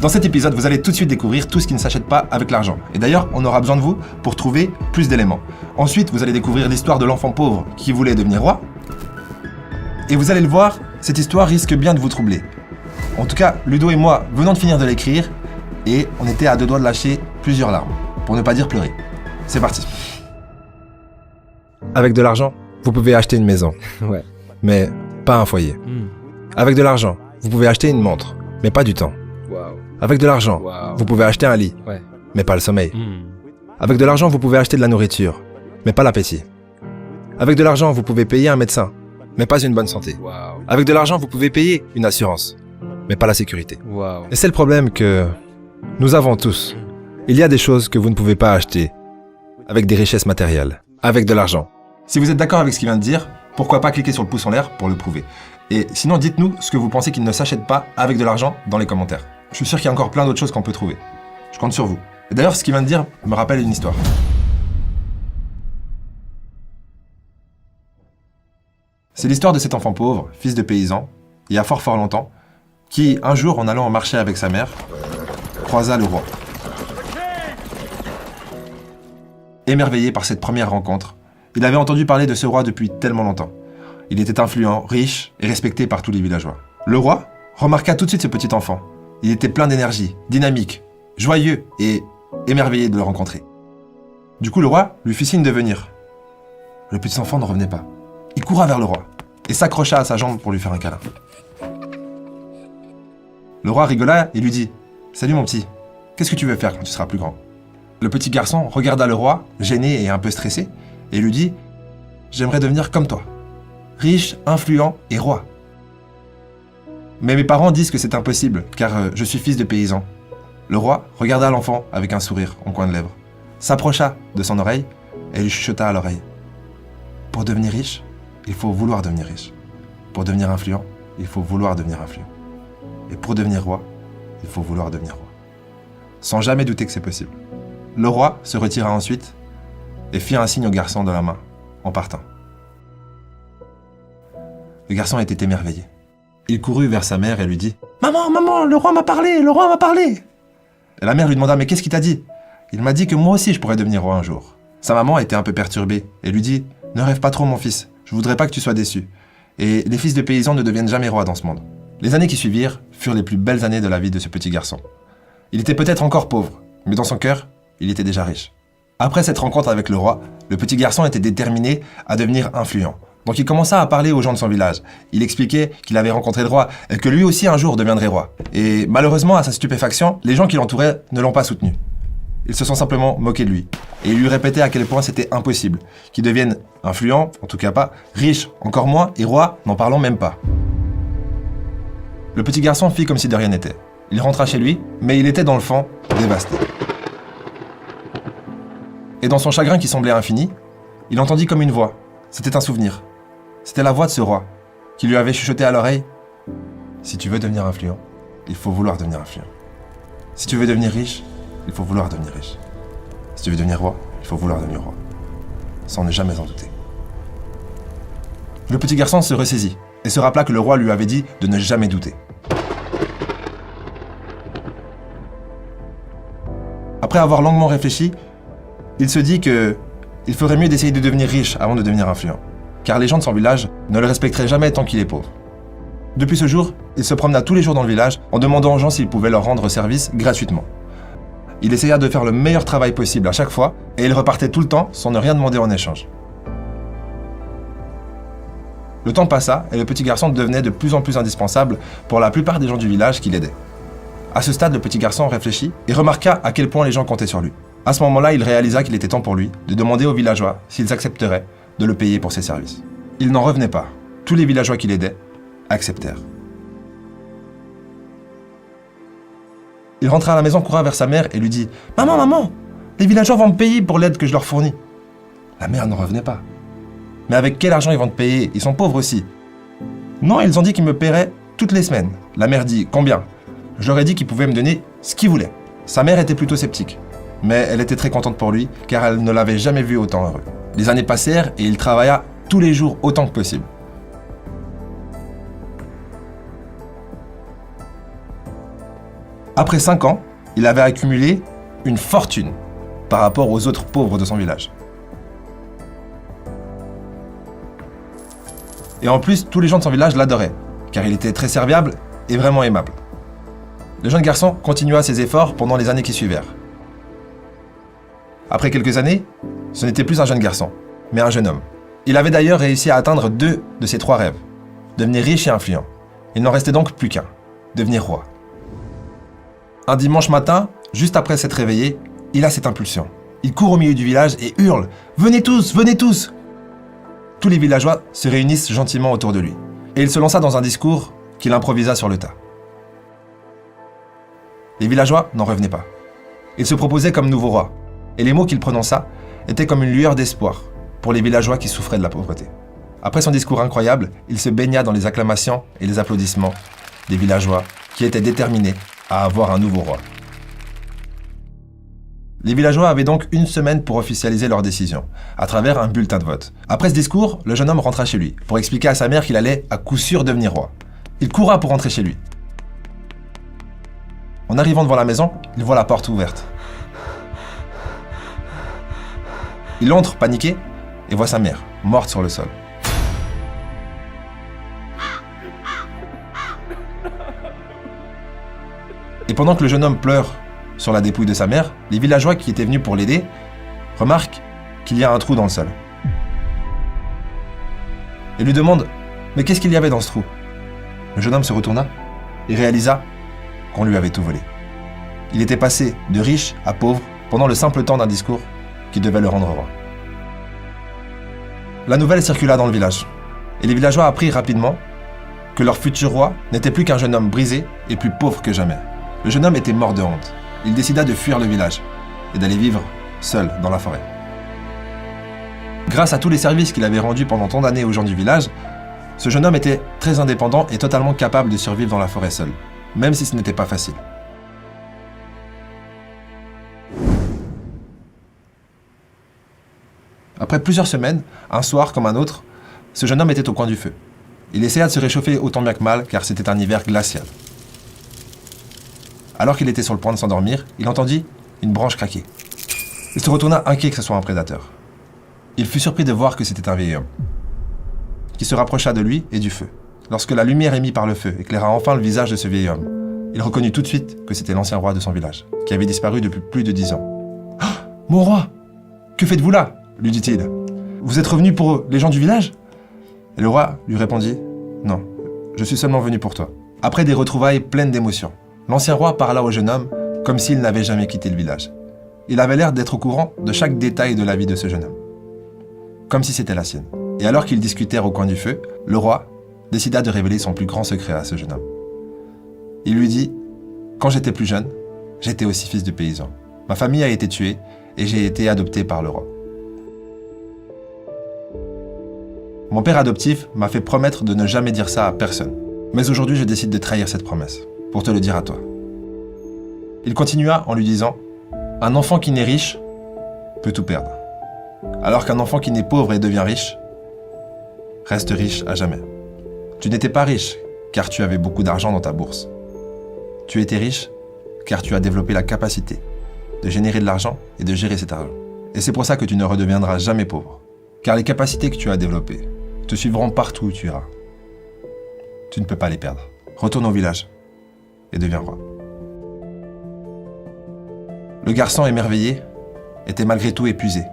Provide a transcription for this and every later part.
Dans cet épisode, vous allez tout de suite découvrir tout ce qui ne s'achète pas avec l'argent. Et d'ailleurs, on aura besoin de vous pour trouver plus d'éléments. Ensuite, vous allez découvrir l'histoire de l'enfant pauvre qui voulait devenir roi. Et vous allez le voir, cette histoire risque bien de vous troubler. En tout cas, Ludo et moi venons de finir de l'écrire et on était à deux doigts de lâcher plusieurs larmes, pour ne pas dire pleurer. C'est parti. Avec de l'argent, vous pouvez acheter une maison, Ouais. mais pas un foyer. Avec de l'argent, vous pouvez acheter une montre, mais pas du temps. Waouh. Avec de l'argent, Waouh. vous pouvez acheter un lit, Ouais. mais pas le sommeil. Avec de l'argent, vous pouvez acheter de la nourriture, mais pas l'appétit. Avec de l'argent, vous pouvez payer un médecin, mais pas une bonne santé. Waouh. Avec de l'argent, vous pouvez payer une assurance, mais pas la sécurité. Waouh. Et c'est le problème que nous avons tous. Il y a des choses que vous ne pouvez pas acheter avec des richesses matérielles, avec de l'argent. Si vous êtes d'accord avec ce qu'il vient de dire, pourquoi pas cliquer sur le pouce en l'air pour le prouver. Et sinon, dites-nous ce que vous pensez qu'il ne s'achète pas avec de l'argent dans les commentaires. Je suis sûr qu'il y a encore plein d'autres choses qu'on peut trouver. Je compte sur vous. Et d'ailleurs, ce qu'il vient de dire me rappelle une histoire. C'est l'histoire de cet enfant pauvre, fils de paysan, il y a fort longtemps, qui, un jour, en allant au marché avec sa mère, croisa le roi. Émerveillé par cette première rencontre, il avait entendu parler de ce roi depuis tellement longtemps. Il était influent, riche et respecté par tous les villageois. Le roi remarqua tout de suite ce petit enfant. Il était plein d'énergie, dynamique, joyeux et émerveillé de le rencontrer. Du coup, le roi lui fit signe de venir. Le petit enfant ne revenait pas. Il coura vers le roi et s'accrocha à sa jambe pour lui faire un câlin. Le roi rigola et lui dit « Salut mon petit, qu'est-ce que tu veux faire quand tu seras plus grand ?» Le petit garçon regarda le roi, gêné et un peu stressé, et lui dit « J'aimerais devenir comme toi, riche, influent et roi. Mais mes parents disent que c'est impossible, car je suis fils de paysan. » Le roi regarda l'enfant avec un sourire en coin de lèvres, s'approcha de son oreille et lui chuchota à l'oreille « Pour devenir riche, il faut vouloir devenir riche. Pour devenir influent, il faut vouloir devenir influent. Et pour devenir roi, il faut vouloir devenir roi. » Sans jamais douter que c'est possible. Le roi se retira ensuite et fit un signe au garçon de la main en partant. Le garçon était émerveillé. Il courut vers sa mère et lui dit « Maman, maman, le roi m'a parlé, le roi m'a parlé !» Et la mère lui demanda « Mais qu'est-ce qu'il t'a dit ?»« Il m'a dit que moi aussi je pourrais devenir roi un jour. » Sa maman était un peu perturbée et lui dit « Ne rêve pas trop mon fils, je voudrais pas que tu sois déçu. Et les fils de paysans ne deviennent jamais rois dans ce monde. » Les années qui suivirent furent les plus belles années de la vie de ce petit garçon. Il était peut-être encore pauvre, mais dans son cœur, il était déjà riche. Après cette rencontre avec le roi, le petit garçon était déterminé à devenir influent. Donc il commença à parler aux gens de son village. Il expliquait qu'il avait rencontré le roi et que lui aussi un jour deviendrait roi. Et malheureusement, à sa stupéfaction, les gens qui l'entouraient ne l'ont pas soutenu. Ils se sont simplement moqués de lui. Et ils lui répétaient à quel point c'était impossible. Qu'il devienne influent, en tout cas pas, riche, encore moins, et roi, n'en parlons même pas. Le petit garçon fit comme si de rien n'était. Il rentra chez lui, mais il était dans le fond dévasté. Et dans son chagrin qui semblait infini, il entendit comme une voix. C'était un souvenir. C'était la voix de ce roi, qui lui avait chuchoté à l'oreille « Si tu veux devenir influent, il faut vouloir devenir influent. Si tu veux devenir riche, il faut vouloir devenir riche. Si tu veux devenir roi, il faut vouloir devenir roi. » Sans ne jamais en douter. Le petit garçon se ressaisit et se rappela que le roi lui avait dit de ne jamais douter. Après avoir longuement réfléchi, il se dit que il ferait mieux d'essayer de devenir riche avant de devenir influent, car les gens de son village ne le respecteraient jamais tant qu'il est pauvre. Depuis ce jour, il se promena tous les jours dans le village en demandant aux gens s'ils pouvaient leur rendre service gratuitement. Il essaya de faire le meilleur travail possible à chaque fois, et il repartait tout le temps sans ne rien demander en échange. Le temps passa, et le petit garçon devenait de plus en plus indispensable pour la plupart des gens du village qui l'aidaient. À ce stade, le petit garçon réfléchit et remarqua à quel point les gens comptaient sur lui. À ce moment-là, il réalisa qu'il était temps pour lui de demander aux villageois s'ils accepteraient de le payer pour ses services. Il n'en revenait pas. Tous les villageois qui l'aidaient acceptèrent. Il rentra à la maison, courant vers sa mère et lui dit « Maman, maman, les villageois vont me payer pour l'aide que je leur fournis. » La mère n'en revenait pas. « Mais avec quel argent ils vont te payer? Ils sont pauvres aussi. » « Non, ils ont dit qu'ils me paieraient toutes les semaines. » La mère dit « Combien ?» Je leur ai dit qu'ils pouvaient me donner ce qu'ils voulaient. Sa mère était plutôt sceptique, mais elle était très contente pour lui, car elle ne l'avait jamais vu autant heureux. Les années passèrent et il travailla tous les jours autant que possible. Après 5 ans, il avait accumulé une fortune par rapport aux autres pauvres de son village. Et en plus, tous les gens de son village l'adoraient, car il était très serviable et vraiment aimable. Le jeune garçon continua ses efforts pendant les années qui suivirent. Après quelques années, ce n'était plus un jeune garçon, mais un jeune homme. Il avait d'ailleurs réussi à atteindre 2 de ses 3 rêves, devenir riche et influent. Il n'en restait donc plus qu'un, devenir roi. Un dimanche matin, juste après s'être réveillé, il a cette impulsion. Il court au milieu du village et hurle « Venez tous, venez tous !» Tous les villageois se réunissent gentiment autour de lui. Et il se lança dans un discours qu'il improvisa sur le tas. Les villageois n'en revenaient pas. Il se proposait comme nouveau roi. Et les mots qu'il prononça étaient comme une lueur d'espoir pour les villageois qui souffraient de la pauvreté. Après son discours incroyable, il se baigna dans les acclamations et les applaudissements des villageois qui étaient déterminés à avoir un nouveau roi. Les villageois avaient donc 1 semaine pour officialiser leur décision, à travers un bulletin de vote. Après ce discours, le jeune homme rentra chez lui, pour expliquer à sa mère qu'il allait à coup sûr devenir roi. Il courra pour rentrer chez lui. En arrivant devant la maison, il voit la porte ouverte. Il entre, paniqué, et voit sa mère, morte sur le sol. Et pendant que le jeune homme pleure sur la dépouille de sa mère, les villageois qui étaient venus pour l'aider remarquent qu'il y a un trou dans le sol. Et lui demandent « Mais qu'est-ce qu'il y avait dans ce trou ?» Le jeune homme se retourna et réalisa qu'on lui avait tout volé. Il était passé de riche à pauvre pendant le simple temps d'un discours qui devait le rendre roi. La nouvelle circula dans le village, et les villageois apprirent rapidement que leur futur roi n'était plus qu'un jeune homme brisé et plus pauvre que jamais. Le jeune homme était mort de honte. Il décida de fuir le village et d'aller vivre seul dans la forêt. Grâce à tous les services qu'il avait rendus pendant tant d'années aux gens du village, ce jeune homme était très indépendant et totalement capable de survivre dans la forêt seul, même si ce n'était pas facile. Après plusieurs semaines, un soir comme un autre, ce jeune homme était au coin du feu. Il essaya de se réchauffer autant bien que mal, car c'était un hiver glacial. Alors qu'il était sur le point de s'endormir, il entendit une branche craquer. Il se retourna inquiet que ce soit un prédateur. Il fut surpris de voir que c'était un vieil homme, qui se rapprocha de lui et du feu. Lorsque la lumière émise par le feu éclaira enfin le visage de ce vieil homme, il reconnut tout de suite que c'était l'ancien roi de son village, qui avait disparu depuis plus de 10 ans. « Ah, mon roi, que faites-vous là ?» lui dit-il. « Vous êtes revenu pour les gens du village ?» Et le roi lui répondit « Non, je suis seulement venu pour toi. » Après des retrouvailles pleines d'émotions, l'ancien roi parla au jeune homme comme s'il n'avait jamais quitté le village. Il avait l'air d'être au courant de chaque détail de la vie de ce jeune homme, comme si c'était la sienne. Et alors qu'ils discutèrent au coin du feu, le roi décida de révéler son plus grand secret à ce jeune homme. Il lui dit « Quand j'étais plus jeune, j'étais aussi fils de paysan. Ma famille a été tuée et j'ai été adopté par le roi. Mon père adoptif m'a fait promettre de ne jamais dire ça à personne. Mais aujourd'hui, je décide de trahir cette promesse, pour te le dire à toi. » Il continua en lui disant « Un enfant qui naît riche peut tout perdre, alors qu'un enfant qui naît pauvre et devient riche reste riche à jamais. Tu n'étais pas riche car tu avais beaucoup d'argent dans ta bourse. Tu étais riche car tu as développé la capacité de générer de l'argent et de gérer cet argent. Et c'est pour ça que tu ne redeviendras jamais pauvre, car les capacités que tu as développées te suivront partout où tu iras. Tu ne peux pas les perdre. Retourne au village et deviens roi. » Le garçon, émerveillé, était malgré tout épuisé.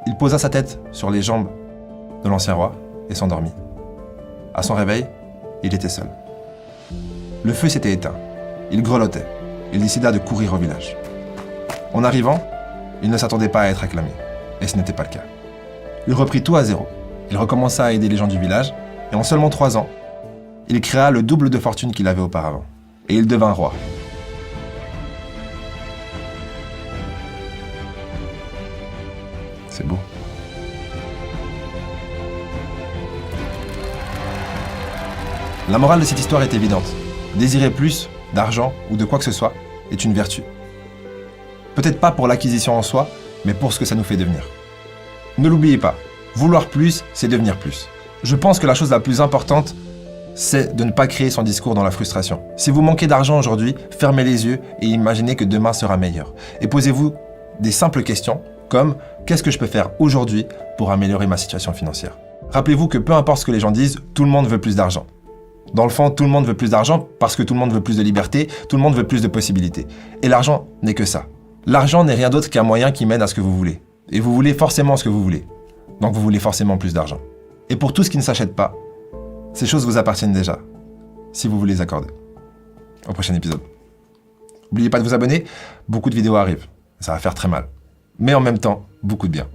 Il posa sa tête sur les jambes de l'ancien roi et s'endormit. À son réveil, il était seul. Le feu s'était éteint. Il grelottait. Il décida de courir au village. En arrivant, il ne s'attendait pas à être acclamé. Et ce n'était pas le cas. Il reprit tout à zéro. Il recommença à aider les gens du village, et en seulement 3 ans, il créa le double de fortune qu'il avait auparavant. Et il devint roi. C'est beau. La morale de cette histoire est évidente. Désirer plus d'argent ou de quoi que ce soit est une vertu. Peut-être pas pour l'acquisition en soi, mais pour ce que ça nous fait devenir. Ne l'oubliez pas, vouloir plus, c'est devenir plus. Je pense que la chose la plus importante c'est de ne pas créer son discours dans la frustration. Si vous manquez d'argent aujourd'hui, fermez les yeux et imaginez que demain sera meilleur. Et posez-vous des simples questions comme « Qu'est-ce que je peux faire aujourd'hui pour améliorer ma situation financière ?» Rappelez-vous que peu importe ce que les gens disent, tout le monde veut plus d'argent. Dans le fond, tout le monde veut plus d'argent parce que tout le monde veut plus de liberté, tout le monde veut plus de possibilités. Et l'argent n'est que ça. L'argent n'est rien d'autre qu'un moyen qui mène à ce que vous voulez. Et vous voulez forcément ce que vous voulez. Donc vous voulez forcément plus d'argent. Et pour tout ce qui ne s'achète pas, ces choses vous appartiennent déjà, si vous voulez les accorder. Au prochain épisode. N'oubliez pas de vous abonner, beaucoup de vidéos arrivent. Ça va faire très mal. Mais en même temps, beaucoup de bien.